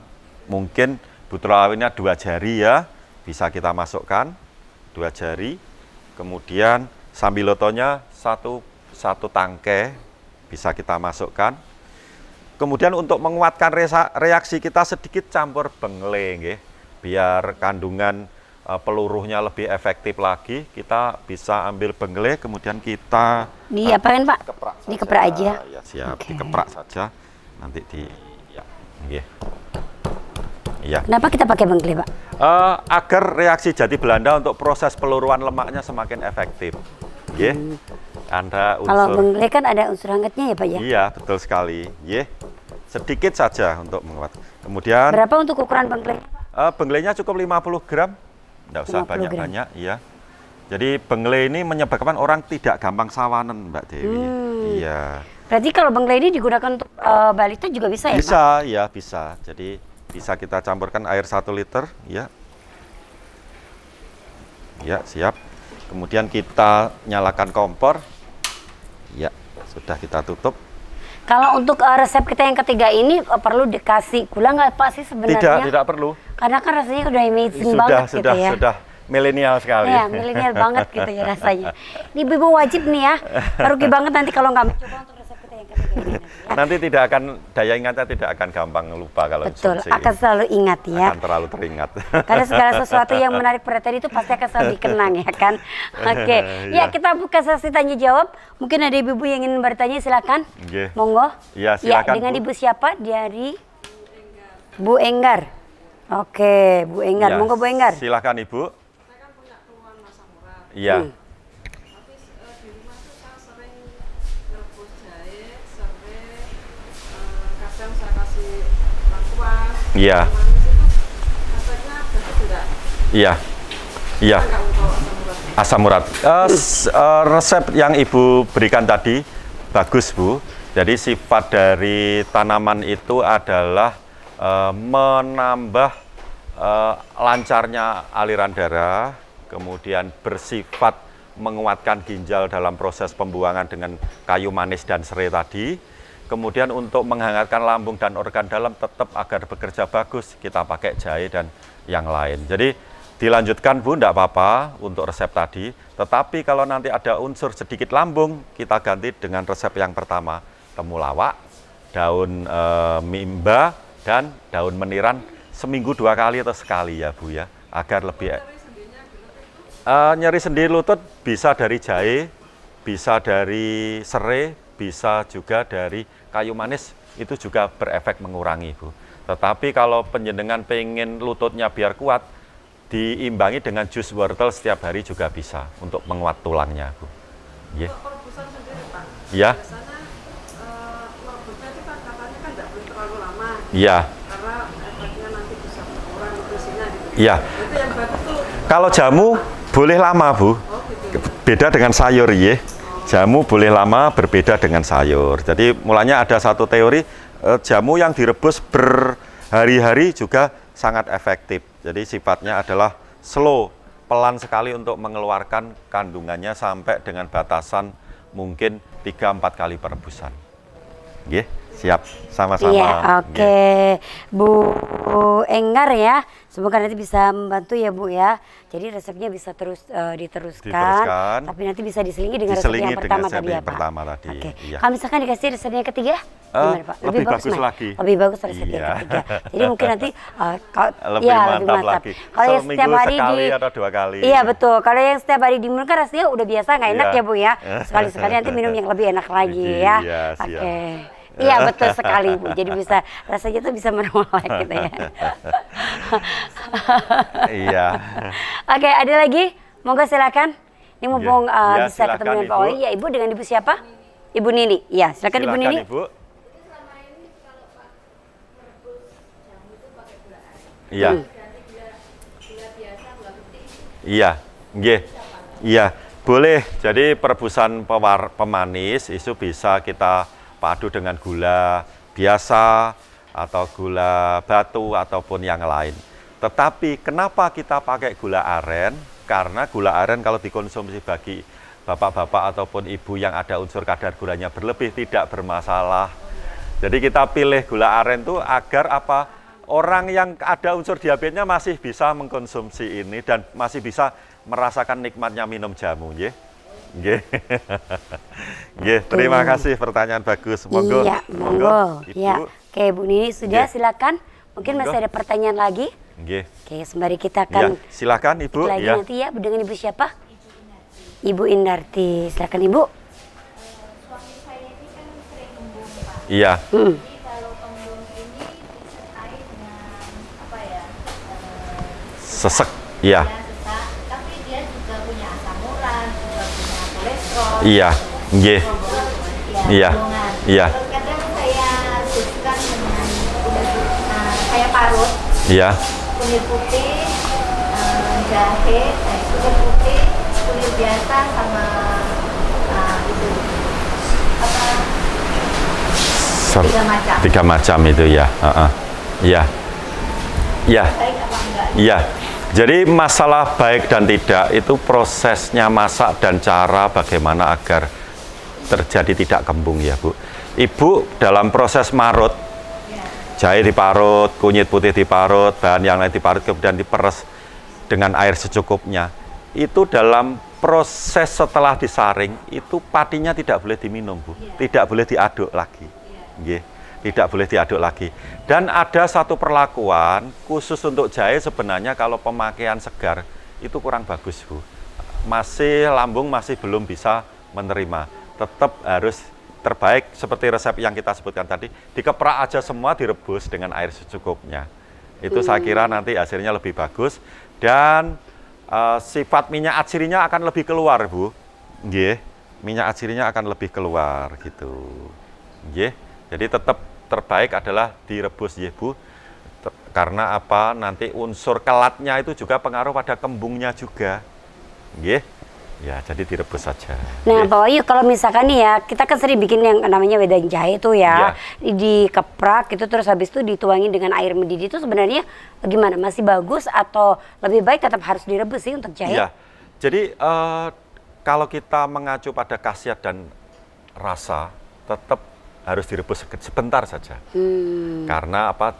Mungkin Butrawalinya 2 jari ya, bisa kita masukkan 2 jari. Kemudian Sambilotonya satu tangkai bisa kita masukkan. Kemudian untuk menguatkan reaksi kita sedikit campur bengle, biar kandungan peluruhnya lebih efektif lagi. Kita bisa ambil bengle, kemudian kita diapain Pak? Dikeprak aja. Ya, siap, dikeprak saja. Nanti Kenapa kita pakai bengle Pak? Agar reaksi jati Belanda untuk proses peluruan lemaknya semakin efektif. Kalau bengle kan ada unsur hangatnya ya Pak ya? Iya, betul sekali. Sedikit saja untuk menguat. Kemudian berapa untuk ukuran bengle? Benglenya cukup 50 gram. Nggak usah banyak-banyak, iya. Jadi bengle ini menyebabkan orang tidak gampang sawanan, Mbak Dewi. Iya. Berarti kalau bengle ini digunakan untuk balita juga bisa ya, bisa, Pak? Ya bisa. Jadi bisa kita campurkan air 1 liter, ya. Ya, siap. Kemudian kita nyalakan kompor. Ya, sudah kita tutup. Kalau untuk resep kita yang ketiga ini perlu dikasih gula nggak Pak sih sebenarnya? Tidak perlu. Karena kan rasanya udah amazing banget gitu ya. Sudah milenial sekali. Iya, milenial banget gitu ya rasanya. Ini ibu wajib nih ya, rugi banget nanti kalau nggak mencoba untuk resep kita yang ketiga ini. Ya. Nanti tidak akan, daya ingatnya tidak akan gampang lupa kalau betul, konsumsi. akan selalu ingat ya. Akan terlalu teringat. Karena segala sesuatu yang menarik perhatian itu pasti akan selalu dikenang ya kan. Oke, ya kita buka sesi tanya jawab. Mungkin ada ibu-ibu yang ingin bertanya, silakan. Monggo. Ya, silakan. Ya, dengan Ibu siapa? Dari Bu Enggar. Oke, Bu Enggar. Monggo Bu Enggar. Silakan Ibu. Saya kan punya keluhan asam urat. Iya. Tapi di rumah tuh saya sering merebus jahe, serai, kadang saya kasih lengkuas. Iya. Manis itu rasanya bagus enggak? Iya. Iya. Enggak untuk asam urat. Asam urat. Resep yang Ibu berikan tadi bagus, Bu. Jadi sifat dari tanaman itu adalah menambah lancarnya aliran darah, kemudian bersifat menguatkan ginjal dalam proses pembuangan dengan kayu manis dan serai tadi. Kemudian untuk menghangatkan lambung dan organ dalam tetap agar bekerja bagus, kita pakai jahe dan yang lain. Jadi dilanjutkan Bu, enggak apa-apa untuk resep tadi. Tetapi kalau nanti ada unsur sedikit lambung, kita ganti dengan resep yang pertama. Temulawak, daun mimba, dan daun meniran seminggu 2 kali atau sekali ya Bu ya, agar lebih nyeri sendi lutut bisa dari jahe, bisa dari serai, bisa juga dari kayu manis, itu juga berefek mengurangi Bu. Tetapi kalau penjenengan pengen lututnya biar kuat, diimbangi dengan jus wortel setiap hari juga bisa untuk menguat tulangnya, Bu. Yeah. Untuk perebusan sendiri, Pak. Ya. Biasanya merebusnya itu kan katanya kan tidak boleh terlalu lama. Iya. Karena efeknya nanti bisa berkurang nutrisinya gitu. Iya. Itu yang bagus tuh. Kalau jamu boleh lama, Bu. Oh, gitu. Beda dengan sayur, ya. Jamu boleh lama, berbeda dengan sayur. Jadi mulanya ada satu teori, jamu yang direbus berhari-hari juga sangat efektif. Jadi sifatnya adalah slow, pelan sekali untuk mengeluarkan kandungannya sampai dengan batasan mungkin 3-4 kali perebusan. Nggih, siap, sama-sama. Iya, oke. Bu Enggar ya, semoga nanti bisa membantu ya Bu ya. Jadi resepnya bisa terus diteruskan, tapi nanti bisa diselingi dengan resep yang pertama tadi ya Pak. Oke. Iya. Kalau misalkan dikasih resep yang ketiga, gimana Pak? Lebih bagus lagi. Lebih bagus resep Iya. yang ketiga. Jadi mungkin nanti lebih mantap lagi. Kalau yang setiap hari sekali atau 2 kali. Iya betul. Kalau yang setiap hari diminum kan rasanya udah biasa nggak enak Iya. ya Bu ya. Sekali-sekali nanti minum yang lebih enak lagi ya. Iya, siap. Oke. Iya betul sekali Bu. Jadi bisa rasanya tuh bisa menolak gitu ya. Iya. Oke, ada lagi? Monggo silakan. Ini mumpung Ya, bisa silakan, ketemu dengan Pak Ibu. Oli. Ya, Ibu dengan Ibu siapa? Ibu Nini. Iya, silakan Ibu Nini. Ibu. Iya. Iya, nggih. Iya, boleh. Jadi perebusan pemanis itu bisa kita padu dengan gula biasa atau gula batu ataupun yang lain. Tetapi kenapa kita pakai gula aren? Karena gula aren kalau dikonsumsi bagi bapak-bapak ataupun ibu yang ada unsur kadar gulanya berlebih tidak bermasalah. Jadi kita pilih gula aren itu agar apa? Orang yang ada unsur diabetesnya masih bisa mengkonsumsi ini dan masih bisa merasakan nikmatnya minum jamu, nggih. Nggih. Nggih, terima kasih pertanyaan bagus. Monggo. Iya, monggo. Ibu. Ya. Oke, Bu Nini sudah, Nggih. silakan. Mungkin Monggo. masih ada pertanyaan lagi. Nggih. Oke, sembari kita Ya, akan silakan Ibu. lagi Ya. nanti ya dengan Ibu siapa? Ibu Indarti. Silakan Ibu. Suami saya ini kan sering kembung, Pak. Iya. Hmm. Jadi kalau kembung ini disertai dengan apa ya? Sesek. Iya. Ya, sesak. Tapi dia juga punya asam urat, juga punya kolesterol. Iya. Nggih. Iya. Golongan. Iya. Terus kadang saya suskan dengan saya parut Iya. kunir putih, jahe, kunir putih, kunir biasa sama itu apa? Tiga macam. 3 macam itu ya. Iya. Iya. Baik apa enggak? Iya. Jadi masalah baik dan tidak itu prosesnya masak dan cara bagaimana agar terjadi tidak kembung ya Bu. Ibu dalam proses marut, jahe diparut, kunyit putih diparut, bahan yang lain diparut kemudian diperes dengan air secukupnya. Itu dalam proses setelah disaring itu patinya tidak boleh diminum Bu, tidak boleh diaduk lagi. Nggih, tidak boleh diaduk lagi. Dan ada satu perlakuan khusus untuk jahe sebenarnya kalau pemakaian segar itu kurang bagus Bu. Masih lambung masih belum bisa menerima. Tetap harus terbaik seperti resep yang kita sebutkan tadi, dikeprak aja semua, direbus dengan air secukupnya. Itu saya kira nanti hasilnya lebih bagus dan sifat minyak atsirinya akan lebih keluar Bu. Nggih, minyak atsirinya akan lebih keluar gitu. Nggih. Jadi tetap terbaik adalah direbus ya Bu. Karena apa? Nanti unsur kelatnya itu juga pengaruh pada kembungnya juga. Nggih. Ya, jadi direbus saja. Nah, Nggih. Pak Wahyu, kalau misalkan nih ya, kita kan sering bikin yang namanya wedang jahe tuh ya, dikeprak gitu terus habis itu dituangin dengan air mendidih itu sebenarnya gimana? Masih bagus atau lebih baik tetap harus direbus sih untuk jahe? Iya. Jadi kalau kita mengacu pada khasiat dan rasa, tetap harus direbus sebentar saja. Karena apa?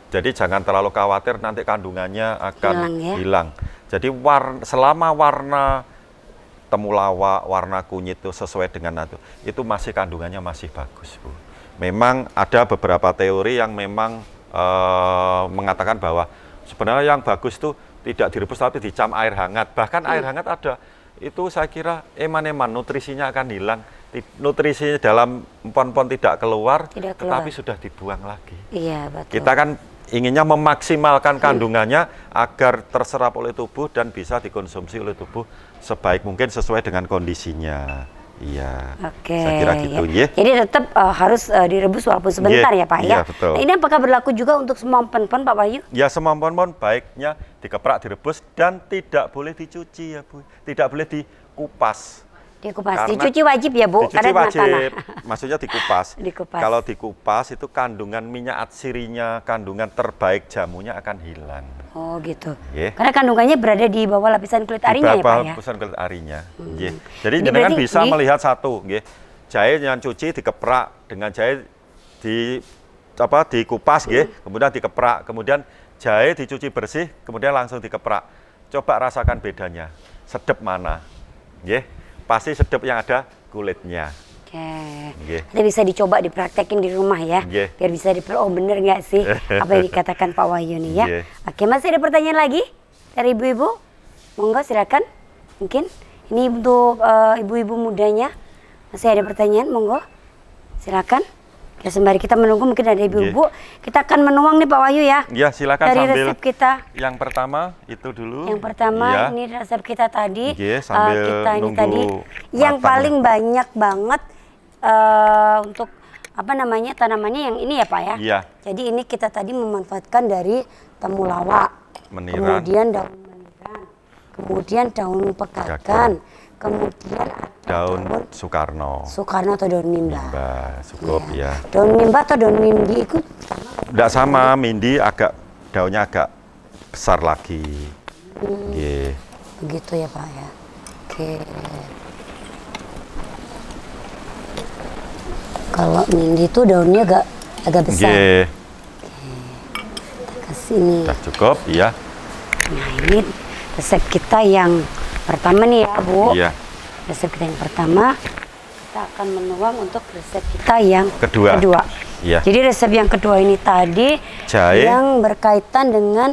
Jadi jangan terlalu khawatir nanti kandungannya akan Hilang ya? hilang. Jadi selama warna temulawak, warna kunyit itu sesuai dengan itu masih kandungannya masih bagus Bu. Memang ada beberapa teori yang memang mengatakan bahwa sebenarnya yang bagus itu tidak direbus tapi dicam air hangat. Bahkan air hangat ada. Itu saya kira eman-eman nutrisinya akan hilang. nutrisi dalam empon-empon tidak keluar, Tidak keluar. tetapi sudah dibuang lagi. Iya, betul. Kita kan inginnya memaksimalkan kandungannya agar terserap oleh tubuh dan bisa dikonsumsi oleh tubuh sebaik mungkin sesuai dengan kondisinya. Iya. Oke. Saya kira gitu, ya. Jadi tetap harus direbus walaupun sebentar ya Pak ya. Iya, betul. Nah, ini apakah berlaku juga untuk semua empon-empon Pak Wahyu? Ya, semua empon-empon baiknya dikeprak, direbus dan tidak boleh dicuci ya Bu. Tidak boleh dikupas. Dikupas. Karena Dicuci wajib ya Bu? Dicuci Karena kena wajib, tanah. maksudnya dikupas. Dikupas. Kalau dikupas itu kandungan minyak atsirinya, kandungan terbaik jamunya akan hilang. Oh gitu. Nggih. Karena kandungannya berada di bawah lapisan kulit arinya ya Pak ya? Lapisan kulit arinya. Nggih. Jadi Ini jenengan berarti bisa di- melihat satu, nggih. Jahe yang cuci dikeprak, dengan jahe dikupas nggih, kemudian dikeprak, kemudian jahe dicuci bersih, kemudian langsung dikeprak. Coba rasakan bedanya. Sedep mana? Nggih. Pasti sedep yang ada kulitnya. Oke. Nggih. Nanti bisa dicoba dipraktekin di rumah ya. Nggih. Biar bisa oh bener nggak sih apa yang dikatakan Pak Wahyu nih ya. Nggih. Oke, masih ada pertanyaan lagi dari ibu-ibu? Monggo silakan. Mungkin ini untuk ibu-ibu mudanya. Masih ada pertanyaan? Monggo. Silakan. Ya, sembari kita menunggu mungkin ada ibu-ibu. Kita akan menuang nih Pak Wahyu ya. Ya, silakan Dari sambil resep kita. yang pertama itu dulu. Yang pertama Ya. ini resep kita tadi. Nggih, sambil kita ini nunggu tadi yang matang. paling banyak banget untuk apa namanya tanamannya yang ini ya Pak ya. Iya. Jadi ini kita tadi memanfaatkan dari temulawak, Meniran. kemudian daun meniran, kemudian daun pekakan, kemudian ada Daun Soekarno. Soekarno atau daun mimba. Mbak, cukup ya. Daun mimba atau daun mindi itu Tidak sama, mindi daunnya agak besar lagi. Nggih. begitu ya Pak ya. Oke. Kalau mindi itu daunnya agak besar. Nggih. Kita kasih ini. Sudah cukup, ya. Nah ini resep kita yang pertama nih ya Bu. Iya. Resep kita yang pertama, kita akan menuang untuk resep kita yang Kedua. Iya. Jadi resep yang kedua ini tadi Jahe. yang berkaitan dengan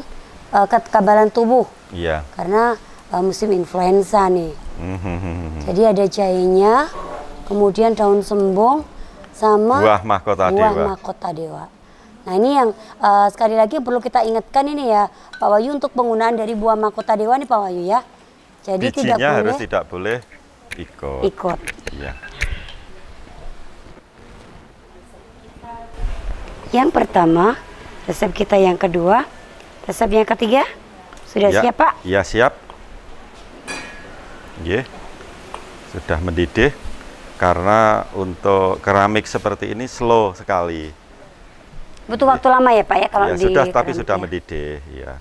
kekebalan tubuh. Iya. Karena musim influenza nih. Mhm. Jadi ada jahenya, kemudian daun sembong, sama Buah mahkota buah dewa. mahkota dewa. Nah ini yang sekali lagi perlu kita ingatkan ini ya Pak Wahyu untuk penggunaan dari buah mahkota dewa nih Pak Wahyu ya. Jadi Bijinya harus tidak tidak boleh ikut. ikut. Iya. Yang pertama, resep kita yang kedua, resep yang ketiga sudah Ya, siap Pak? Iya, siap. Nggih. Sudah mendidih karena untuk keramik seperti ini slow sekali. Butuh waktu lama ya Pak ya kalau Ya, di sudah, tapi keramik sudah ya? mendidih, ya.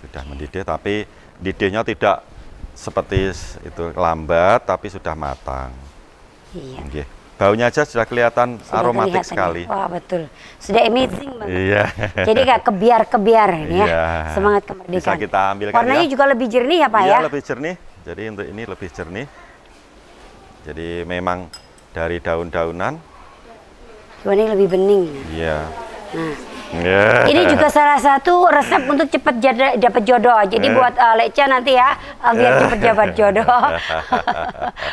Sudah mendidih, tapi didihnya tidak seperti itu lambat, tapi sudah matang. Iya. Nggih. Baunya aja sudah kelihatan Sudah aromatik kelihatan ya. sekali. Wah betul. Sudah amazing banget. Iya. Jadi kayak kebiar-kebiar ini ya. Iya. Semangat kemerdekaan. Bisa kita ambilkan Warnanya ya. juga lebih jernih ya Pak Iya, ya? lebih jernih. Jadi untuk ini lebih jernih. Jadi memang dari daun-daunan. Warnanya lebih bening. Iya. Nah, Yeah. ini juga salah satu resep untuk cepat dapat jodoh. Jadi buat Leca nanti ya, biar cepat dapat jodoh.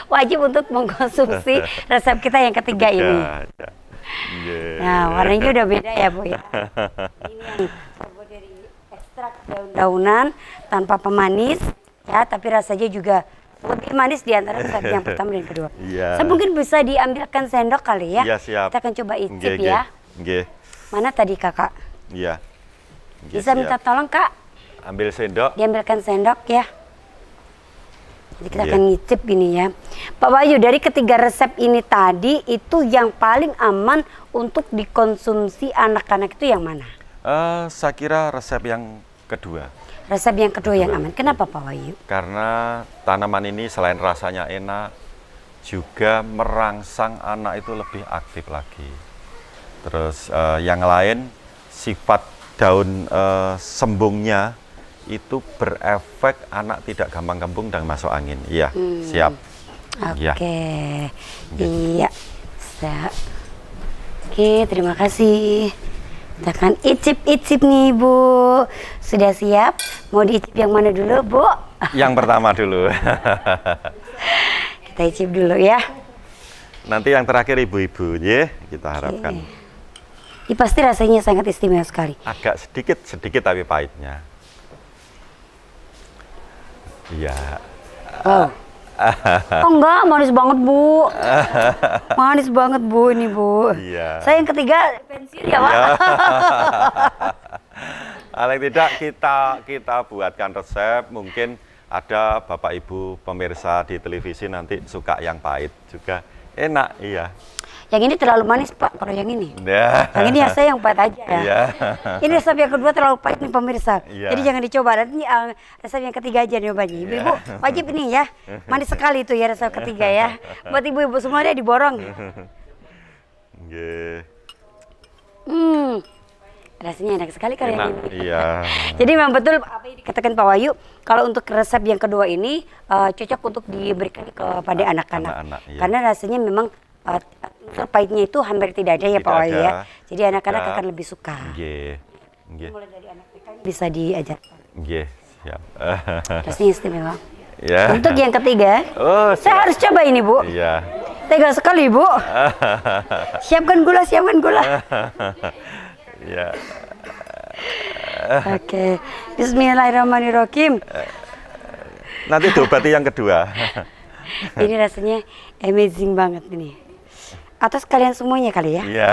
Wajib untuk mengkonsumsi resep kita yang ketiga ini. Ya. Yeah. Nah, warnanya udah beda ya Bu ya. Ini yang terbuat dari ekstrak daun-daunan tanpa pemanis ya, tapi rasanya juga lebih manis di antara resep yang pertama dan kedua. Iya. Saya mungkin bisa diambilkan sendok kali ya. Iya, siap. Kita akan coba icip Nggih, ya. nggih. Mana tadi Kakak? Iya. Nggih, Bisa siap. minta tolong Kak, Ambil sendok. diambilkan sendok ya. Jadi kita Iya. akan ngicip ini ya. Pak Wahyu, dari ketiga resep ini tadi, itu yang paling aman untuk dikonsumsi anak-anak itu yang mana? Saya kira resep yang kedua. Resep yang kedua yang aman. Kenapa Pak Wahyu? Karena tanaman ini selain rasanya enak, juga merangsang anak itu lebih aktif lagi. Terus yang lain, sifat daun sembungnya itu berefek anak tidak gampang kembung dan masuk angin. Iya, siap. Oke, Iya. iya. Oke, terima kasih. Kita akan icip-icip nih Bu. Sudah siap? Mau diicip yang mana dulu Bu? Yang pertama dulu. Kita icip dulu ya. Nanti yang terakhir ibu-ibu, ya kita harapkan. Ini pasti rasanya sangat istimewa sekali. Agak sedikit tapi pahitnya. Iya. Oh. Oh enggak, manis banget Bu. Manis banget Bu ini Bu. Iya. Saya yang ketiga pensiun ya Pak. Paling tidak kita buatkan resep, mungkin ada Bapak Ibu pemirsa di televisi nanti suka yang pahit juga. Enak, iya. Yang ini terlalu manis Pak, kalau yang ini. Nah. Yang ini ya saya yang pahit aja ya. Iya. Ini resep yang kedua terlalu pahit nih pemirsa. Iya. Jadi jangan dicoba. Nanti resep yang ketiga aja nyobanya. Ibu-ibu wajib ini ya. Manis sekali itu ya resep ketiga ya. Buat ibu-ibu semua dia diborong. Nggih. Rasanya enak sekali kalau yang ini. Iya. Jadi memang betul apa yang dikatakan Pak Wahyu, kalau untuk resep yang kedua ini cocok untuk diberikan kepada anak-anak. Iya. Karena rasanya memang unsur pahitnya itu hampir tidak ada ya Pak Wahyu ya. Jadi anak-anak akan lebih suka. Nggih. Nggih. Mulai dari anak TK bisa diajarkan. Nggih, siap. Rasanya istimewa. Ya. Untuk yang ketiga, saya harus coba ini Bu. Iya. Tega sekali Bu. Siapkan gula, siapkan gula. Iya. Oke. Bismillahirrahmanirrahim. Nanti diobati yang kedua. Ini rasanya amazing banget ini. Atas kalian semuanya kali ya. Iya.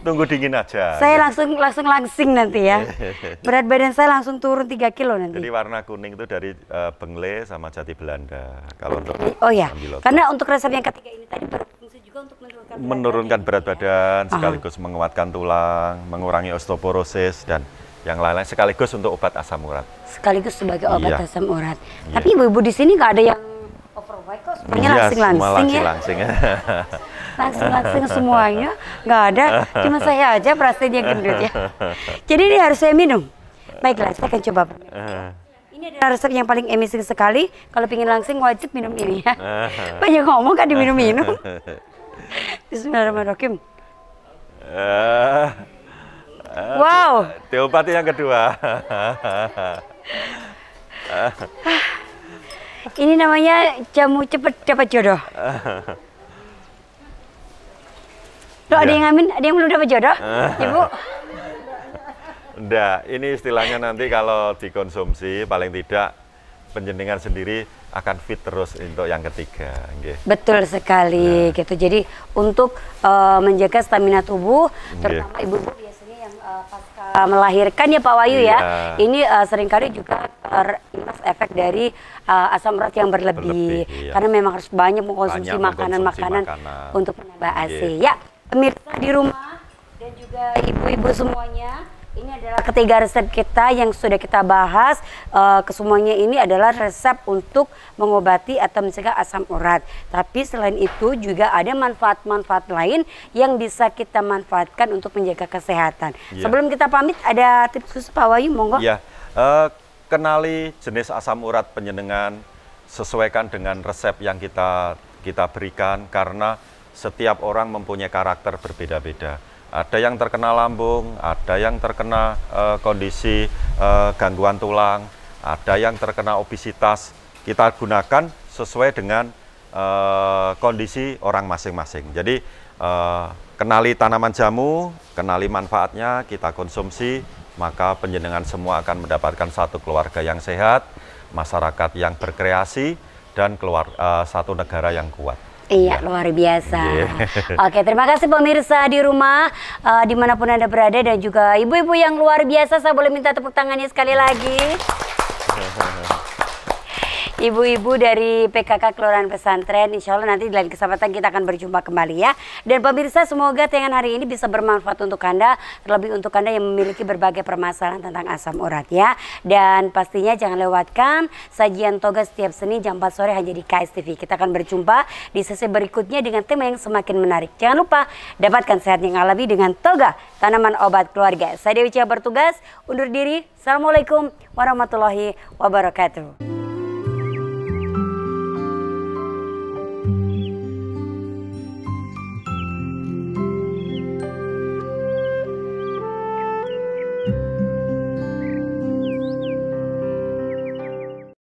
Tunggu dingin aja. Saya langsing nanti ya. Berat badan saya langsung turun 3 kilo nanti. Jadi warna kuning itu dari Bengle sama Jati Belanda. Kalau untuk Oh ya, Ambiloto. karena untuk resep yang ketiga ini tadi berfungsi juga untuk menurunkan berat badan, sekaligus menguatkan tulang, mengurangi osteoporosis dan yang lain-lain, sekaligus untuk obat asam urat. sekaligus sebagai obat Iya. asam urat. Iya. Tapi ibu-ibu di sini nggak ada yang overweight kok, semuanya langsing-langsing ya. Langsing. Langsing-langsing semuanya, nggak ada. Cuma saya aja perasaannya gendut ya. Jadi ini harus saya minum. Baiklah, saya akan coba. Ini adalah resep yang paling amazing sekali. Kalau pingin langsing wajib minum ini ya. Banyak ngomong kan diminum-minum. Bismillahirrahmanirrahim. Wow. Diobati yang kedua. Ini namanya jamu cepet dapat jodoh. Loh, ada yang ngamin, ada yang belum dapat jodoh? Ibu? Enggak, ini istilahnya nanti kalau dikonsumsi paling tidak penjenengan sendiri akan fit terus untuk yang ketiga. Nggih. Betul sekali gitu. Jadi untuk menjaga stamina tubuh, terutama ibu-ibu biasanya yang pasca melahirkan ya Pak Wahyu ya. Ini seringkali juga terimbas efek dari asam urat yang berlebih. Karena memang harus banyak mengkonsumsi makanan-makanan untuk menambah AC. Ya, pemirsa di rumah dan juga ibu-ibu semuanya, ini adalah ketiga resep kita yang sudah kita bahas. Kesemuanya ini adalah resep untuk mengobati atau mencegah asam urat. Tapi selain itu juga ada manfaat-manfaat lain yang bisa kita manfaatkan untuk menjaga kesehatan. Sebelum kita pamit, ada tips khusus Pak Wahyu, monggo. Ya, kenali jenis asam urat penjenengan, sesuaikan dengan resep yang kita berikan karena setiap orang mempunyai karakter berbeda-beda. Ada yang terkena lambung, ada yang terkena kondisi gangguan tulang, ada yang terkena obesitas. Kita gunakan sesuai dengan kondisi orang masing-masing. Jadi kenali tanaman jamu, kenali manfaatnya, kita konsumsi, maka penjenengan semua akan mendapatkan satu keluarga yang sehat, masyarakat yang berkreasi, dan satu negara yang kuat. Iya, luar biasa. Oke, terima kasih pemirsa di rumah, dimanapun Anda berada, dan juga ibu-ibu yang luar biasa. Saya boleh minta tepuk tangannya sekali lagi. Ibu-ibu dari PKK Kelurahan Pesantren, insya Allah nanti di lain kesempatan kita akan berjumpa kembali ya. Dan pemirsa, semoga tayangan hari ini bisa bermanfaat untuk Anda, terlebih untuk Anda yang memiliki berbagai permasalahan tentang asam urat ya. Dan pastinya jangan lewatkan sajian Toga setiap Senin jam 4 sore hanya di KSTV. Kita akan berjumpa di sesi berikutnya dengan tema yang semakin menarik. Jangan lupa dapatkan sehat yang alami dengan Toga, tanaman obat keluarga. Saya Dewi Cia bertugas, undur diri. Assalamualaikum warahmatullahi wabarakatuh.